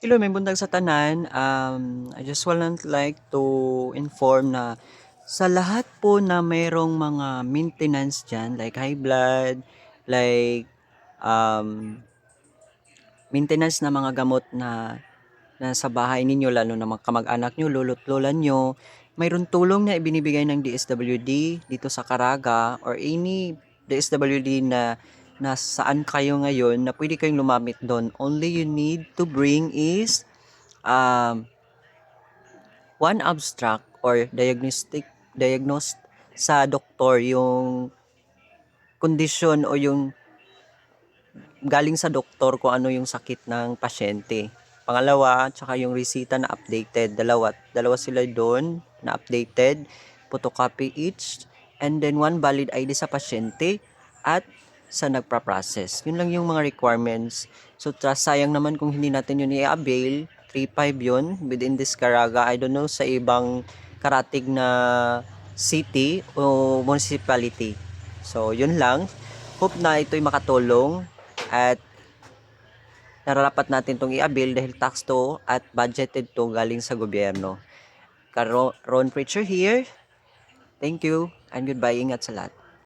Hello, may buntag sa tanan. I just want like to inform na sa lahat po na mayroong mga maintenance dyan, like high blood, like um, maintenance na mga gamot na sa bahay ninyo, lalo na mga kamag-anak nyo, lolo't lola nyo, mayroong tulong na ibinibigay ng DSWD dito sa Caraga or any DSWD na saan kayo ngayon na pwede kayong lumapit doon. Only you need to bring is um, one abstract or diagnosed sa doktor yung kondisyon o yung galing sa doktor kung ano yung sakit ng pasyente. Pangalawa, tsaka yung resita na updated. Dalawa sila doon na updated. Photocopy each. And then one valid ID sa pasyente at sa nagpa-process. Yun lang yung mga requirements. So, sayang naman kung hindi natin yun i-avail. 3.5 yun within this Caraga. I don't know sa ibang karatig na city o municipality. So, yun lang. Hope na ito'y makatulong at nararapat natin itong i-avail dahil tax to at budgeted to galing sa gobyerno. Ron Preacher here. Thank you and goodbye. Ingat sa lahat.